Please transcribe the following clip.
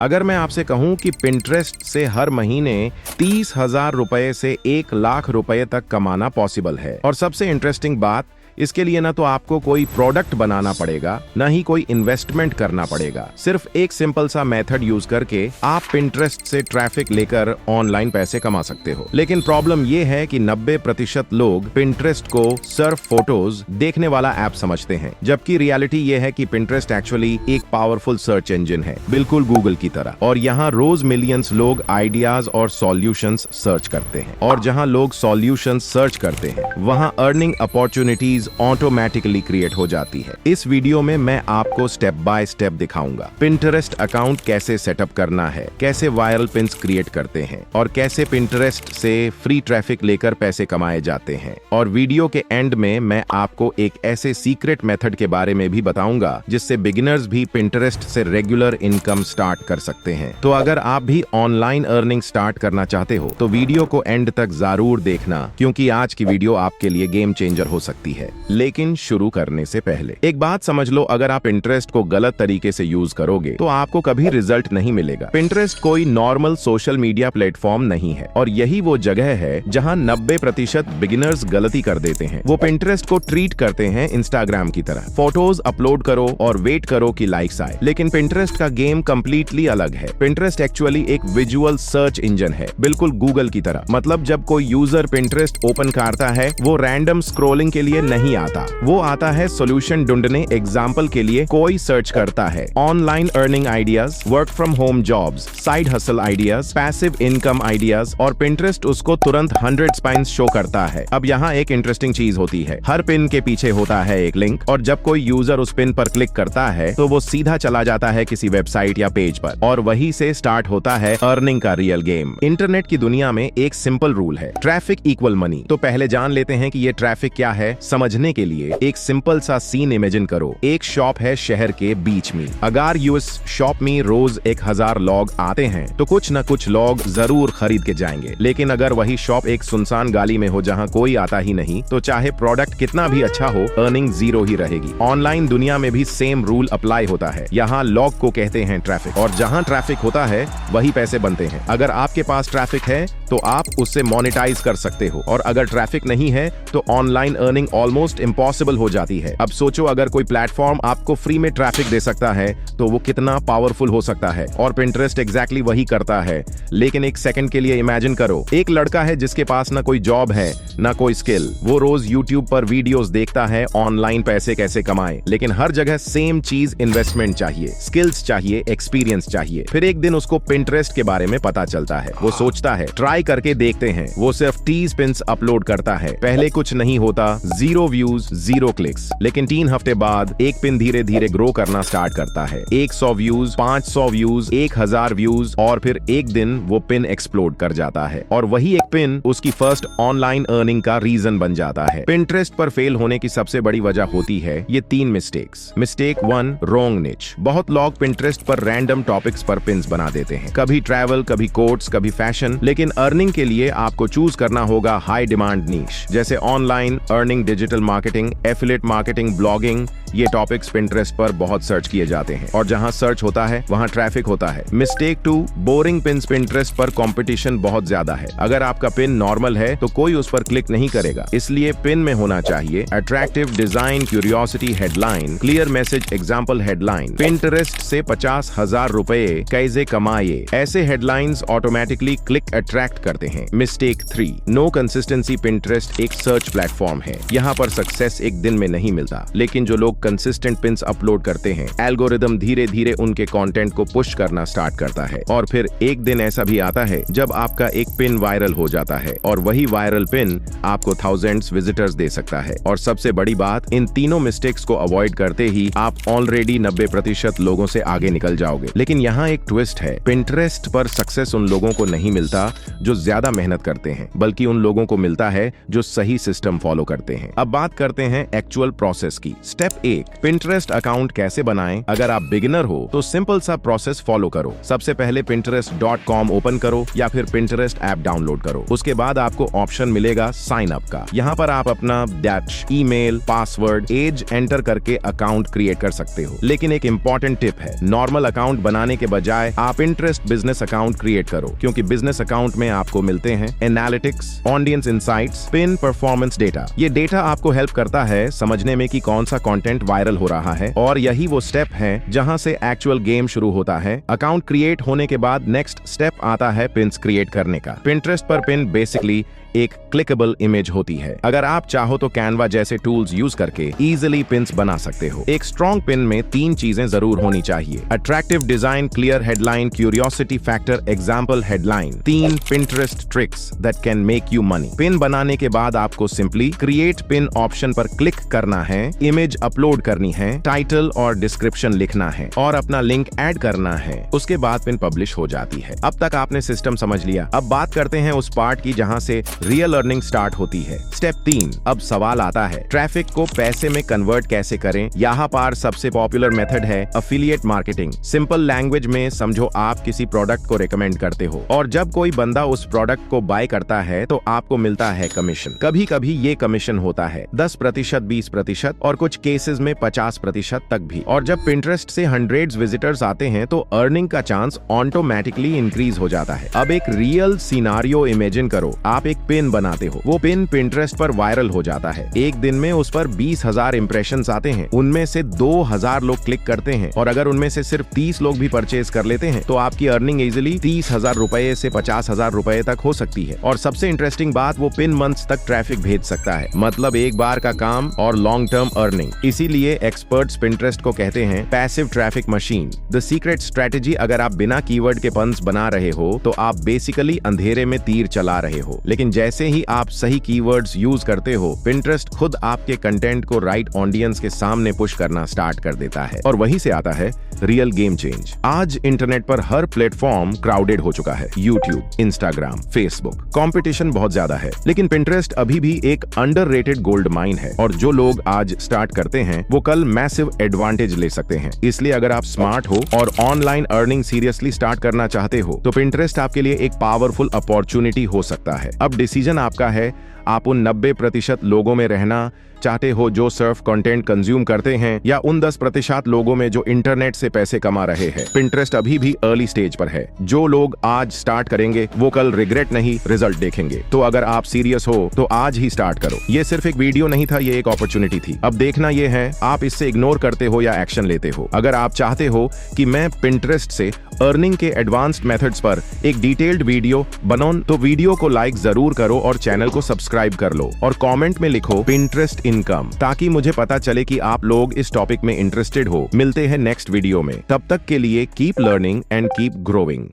अगर मैं आपसे कहूं कि पिंटरेस्ट से हर महीने 30,000 रुपए से 1,00,000 रुपए तक कमाना पॉसिबल है, और सबसे इंटरेस्टिंग बात, इसके लिए ना तो आपको कोई प्रोडक्ट बनाना पड़ेगा, ना ही कोई इन्वेस्टमेंट करना पड़ेगा। सिर्फ एक सिंपल सा मेथड यूज करके आप पिंटरेस्ट से ट्रैफिक लेकर ऑनलाइन पैसे कमा सकते हो। लेकिन प्रॉब्लम ये है कि 90% लोग पिंटरेस्ट को सिर्फ फोटोज देखने वाला ऐप समझते हैं, जबकि रियलिटी ये है कि पिंटरेस्ट एक्चुअली एक पावरफुल सर्च इंजन है, बिल्कुल गूगल की तरह। और यहाँ रोज मिलियंस लोग आइडियाज और सॉल्यूशंस सर्च करते हैं, और जहाँ लोग सॉल्यूशंस सर्च करते हैं वहाँ अर्निंग अपॉर्चुनिटीज ऑटोमेटिकली क्रिएट हो जाती है। इस वीडियो में मैं आपको स्टेप बाय स्टेप दिखाऊंगा पिंटरेस्ट अकाउंट कैसे सेटअप करना है, कैसे वायरल पिन्स क्रिएट करते हैं, और कैसे पिंटरेस्ट से फ्री ट्रैफिक लेकर पैसे कमाए जाते हैं। और वीडियो के एंड में मैं आपको एक ऐसे सीक्रेट मेथड के बारे में भी बताऊंगा जिससे बिगिनर्स भी पिंटरेस्ट से रेगुलर इनकम स्टार्ट कर सकते हैं। तो अगर आप भी ऑनलाइन अर्निंग स्टार्ट करना चाहते हो तो वीडियो को एंड तक जरूर देखना, क्योंकि आज की वीडियो आपके लिए गेम चेंजर हो सकती है। लेकिन शुरू करने से पहले एक बात समझ लो, अगर आप पिंटरेस्ट को गलत तरीके से यूज करोगे तो आपको कभी रिजल्ट नहीं मिलेगा। पिंटरेस्ट कोई नॉर्मल सोशल मीडिया प्लेटफॉर्म नहीं है, और यही वो जगह है जहां 90% बिगिनर्स गलती कर देते हैं। वो पिंटरेस्ट को ट्रीट करते हैं इंस्टाग्राम की तरह, फोटोज अपलोड करो और वेट करो कि लाइक्स आए। लेकिन पिंटरेस्ट का गेम कंप्लीटली अलग है। पिंटरेस्ट एक्चुअली एक विजुअल सर्च इंजन है, बिल्कुल गूगल की तरह। मतलब जब कोई यूजर पिंटरेस्ट ओपन करता है वो रैंडम स्क्रॉलिंग के लिए नहीं आता, वो आता है सॉल्यूशन ढूंढने। एग्जाम्पल के लिए कोई सर्च करता है online earning ideas, work from home jobs, side hustle ideas, passive income ideas, और पिंटरेस्ट उसको तुरंत 100 पिन्स शो करता है। अब यहाँ एक इंटरेस्टिंग चीज होती है, हर पिन के पीछे होता है एक लिंक, और जब कोई यूजर उस पिन पर क्लिक करता है तो वो सीधा चला जाता है किसी वेबसाइट या पेज पर, और वहीं से स्टार्ट होता है अर्निंग का रियल गेम। इंटरनेट की दुनिया में एक सिंपल रूल है, ट्रैफिक इक्वल मनी। तो पहले जान लेते हैं कि ये ट्रैफिक क्या है। समझने के लिए एक सिंपल सा सीन इमेजिन करो। एक शॉप है शहर के बीच में। अगर उस शॉप में रोज 1000 लोग आते हैं तो कुछ न कुछ लोग जरूर खरीद के जाएंगे। लेकिन अगर वही शॉप एक सुनसान गली में हो जहां कोई आता ही नहीं, तो चाहे प्रोडक्ट कितना भी अच्छा हो, अर्निंग जीरो ही रहेगी। ऑनलाइन दुनिया में भी सेम रूल अप्लाई होता है। यहाँ लोग को कहते हैं ट्रैफिक, और जहाँ ट्रैफिक होता है वही पैसे बनते हैं। अगर आपके पास ट्रैफिक है तो आप उससे मोनेटाइज कर सकते हो, और अगर ट्रैफिक नहीं है तो ऑनलाइन अर्निंग ऑलमोस्ट इम्पॉसिबल हो जाती है। अब सोचो, अगर कोई प्लेटफॉर्म आपको फ्री में ट्रैफिक दे सकता है तो वो कितना पावरफुल हो सकता है। और पिंटरेस्ट एग्जैक्टली वही करता है। लेकिन एक सेकंड के लिए इमेजिन करो, एक लड़का है जिसके पास ना कोई जॉब है ना कोई स्किल। वो रोज यूट्यूब पर वीडियोस देखता है ऑनलाइन पैसे कैसे कमाए, लेकिन हर जगह सेम चीज, इन्वेस्टमेंट चाहिए, स्किल्स चाहिए, एक्सपीरियंस चाहिए। फिर एक दिन उसको पिंटरेस्ट के बारे में पता चलता है। वो सोचता है ट्राई करके देखते हैं। वो सिर्फ 30 पिन्स अपलोड करता है। पहले कुछ नहीं होता, 0 व्यूज, 0 क्लिक्स। लेकिन 3 हफ्ते बाद एक पिन धीरे धीरे ग्रो करना स्टार्ट करता है। 100 व्यूज, 500 व्यूज, 1000 व्यूज, और फिर एक दिन वो पिन एक्सप्लोड कर जाता है, और वही एक पिन उसकी फर्स्ट ऑनलाइन अर्निंग का रीजन बन जाता है। पिंटरेस्ट पर फेल होने की सबसे बड़ी वजह होती है ये 3 मिस्टेक्स। मिस्टेक 1, रॉन्ग निच। बहुत लोग पिंटरेस्ट पर रैंडम टॉपिक्स पर पिन्स बना देते हैं, कभी ट्रैवल, कभी कोट्स, कभी फैशन। लेकिन अर्निंग के लिए आपको चूज करना होगा हाई डिमांड नीश, जैसे online earning, digital marketing, affiliate marketing, blogging. ये टॉपिक्स पिंटरेस्ट पर बहुत सर्च किए जाते हैं, और जहां सर्च होता है वहां ट्रैफिक होता है। Mistake 2, boring pins. पिंटरेस्ट पर कंपटीशन बहुत ज्यादा है। अगर आपका पिन नॉर्मल है तो कोई उस पर क्लिक नहीं करेगा, इसलिए पिन में होना चाहिए attractive design, curiosity headline, clear message, example headline. Pinterest से 50,000 रुपए कैसे कमाए, ऐसे हेडलाइंस ऑटोमेटिकली क्लिक अट्रैक्ट करते हैं। Mistake 3, no consistency. पिंटरेस्ट एक सर्च प्लेटफॉर्म है, यहाँ पर सक्सेस एक दिन में नहीं मिलता, लेकिन जो लोग कंसिस्टेंट पिन्स अपलोड करते हैं, एल्गोरिदम धीरे धीरे उनके कंटेंट को पुश करना स्टार्ट करता है। और फिर एक दिन ऐसा भी आता है जब आपका एक पिन वायरल हो जाता है, और वही वायरल पिन आपको थाउजेंड्स विजिटर्स दे सकता है। और सबसे बड़ी बात, इन तीनों मिस्टेक्स को अवॉइड करते ही आप ऑलरेडी 90% लोगों से आगे निकल जाओगे। लेकिन यहाँ एक ट्विस्ट है, पिंटरेस्ट पर सक्सेस उन लोगों को नहीं मिलता जो ज्यादा मेहनत करते हैं, बल्कि उन लोगों को मिलता है जो सही सिस्टम फॉलो करते हैं। अब बात करते हैं एक्चुअल प्रोसेस की। स्टेप 1, पिंटरेस्ट अकाउंट कैसे बनाएं। अगर आप बिगिनर हो तो सिंपल सा प्रोसेस फॉलो करो। सबसे पहले pinterest.com ओपन करो या फिर Pinterest ऐप डाउनलोड करो। उसके बाद आपको ऑप्शन मिलेगा साइन अप का। यहाँ पर आप अपना dash, email, password, age enter करके अकाउंट क्रिएट कर सकते हो। लेकिन एक इंपॉर्टेंट टिप है, नॉर्मल अकाउंट बनाने के बजाय आप Pinterest बिजनेस अकाउंट क्रिएट करो, क्योंकि बिजनेस अकाउंट में आपको मिलते हैं analytics, audience insights, pin performance data. ये डेटा आपको हेल्प करता है समझने में कि कौन सा कंटेंट वायरल हो रहा है, और यही वो स्टेप है जहां से एक्चुअल गेम शुरू होता है। अकाउंट क्रिएट होने के बाद नेक्स्ट स्टेप आता है पिन्स क्रिएट करने का। Pinterest पर पिन बेसिकली एक क्लिकेबल इमेज होती है। अगर आप चाहो तो कैनवा जैसे टूल्स यूज करके इजीली पिन्स बना सकते हो। एक स्ट्रॉन्ग पिन में 3 चीजें जरूर होनी चाहिए: attractive design, clear headline, curiosity factor, example headline. 3 Pinterest tricks that can make you money. Pin बनाने के बाद आपको सिंपली क्रिएट पिन ऑप्शन पर क्लिक करना है, इमेज अपलोड करनी है, टाइटल और डिस्क्रिप्शन लिखना है और अपना लिंक ऐड करना है। उसके बाद पिन पब्लिश हो जाती है। अब तक आपने सिस्टम समझ लिया। अब बात करते हैं उस पार्ट की जहां से रियल अर्निंग स्टार्ट होती है। स्टेप 3, अब सवाल आता है ट्रैफिक को पैसे में कन्वर्ट कैसे करें। यहाँ पर सबसे पॉपुलर मेथड है अफिलिएट मार्केटिंग। सिंपल लैंग्वेज में समझो, आप किसी प्रोडक्ट को रिकमेंड करते हो और जब कोई बंदा उस प्रोडक्ट को बाय करता है तो आपको मिलता है कमीशन। कभी कभी ये कमीशन होता है 10%, 20% और कुछ केसेस में 50% तक भी। और जब Pinterest से हंड्रेड्स विजिटर्स आते हैं तो अर्निंग का चांस ऑटोमेटिकली इंक्रीज हो जाता है। अब एक रियल सिनारियो इमेजिन करो, आप एक पिन बनाते हो, वो पिन Pinterest पर वायरल हो जाता है। एक दिन में उस पर 20,000 इंप्रेशंस आते हैं, उनमें से 2,000 लोग क्लिक करते हैं और अगर उनमें से सिर्फ 30 लोग भी परचेज कर लेते हैं तो आपकी अर्निंग इजिली 30,000 रुपए से 50,000 रुपए तक हो सकती है। और सबसे इंटरेस्टिंग बात, वो पिन मंथ्स तक ट्रैफिक भेज सकता है, मतलब एक बार का काम और लॉन्ग टर्म अर्निंग। इसीलिए एक्सपर्ट्स Pinterest को कहते हैं passive traffic machine. The secret strategy, अगर आप बिना कीवर्ड के पन्स बना रहे हो तो आप बेसिकली अंधेरे में तीर चला रहे हो, लेकिन जैसे ही आप सही कीवर्ड्स यूज करते हो Pinterest खुद आपके कंटेंट को राइट ऑडियंस के सामने पुश करना स्टार्ट कर देता है। और वहीं से आता है रियल गेम चेंज। आज इंटरनेट पर हर प्लेटफॉर्म क्राउडेड हो चुका है, YouTube, Instagram, Facebook। कंपटीशन बहुत ज्यादा है, लेकिन Pinterest अभी भी एक अंडररेटेड गोल्ड माइन है और जो लोग आज स्टार्ट करते हैं वो कल मैसिव एडवांटेज ले सकते हैं। इसलिए अगर आप स्मार्ट हो और ऑनलाइन अर्निंग सीरियसली स्टार्ट करना चाहते हो तो Pinterest आपके लिए एक पावरफुल अपॉर्चुनिटी हो सकता है। अब डिसीजन आपका है, आप उन 90% लोगों में रहना चाहते हो जो सिर्फ कंटेंट कंज्यूम करते हैं, या उन 10% लोगों में जो इंटरनेट से पैसे कमा रहे हैं। Pinterest अभी भी अर्ली स्टेज पर है। जो लोग आज स्टार्ट करेंगे वो कल रिग्रेट नहीं, रिजल्ट देखेंगे। तो अगर आप सीरियस हो तो आज ही स्टार्ट करो। ये सिर्फ एक वीडियो नहीं था, ये एक अपॉर्चुनिटी थी। अब देखना ये है आप इससे इग्नोर करते हो या एक्शन लेते हो। अगर आप चाहते हो कि मैं Pinterest से अर्निंग के एडवांस्ड मेथड्स पर एक डिटेल्ड वीडियो बनाऊं तो वीडियो को लाइक जरूर करो और चैनल को सब्सक्राइब कर लो और कमेंट में लिखो Pinterest इनकम, ताकि मुझे पता चले कि आप लोग इस टॉपिक में इंटरेस्टेड हो। मिलते हैं नेक्स्ट वीडियो में, तब तक के लिए keep learning and keep growing.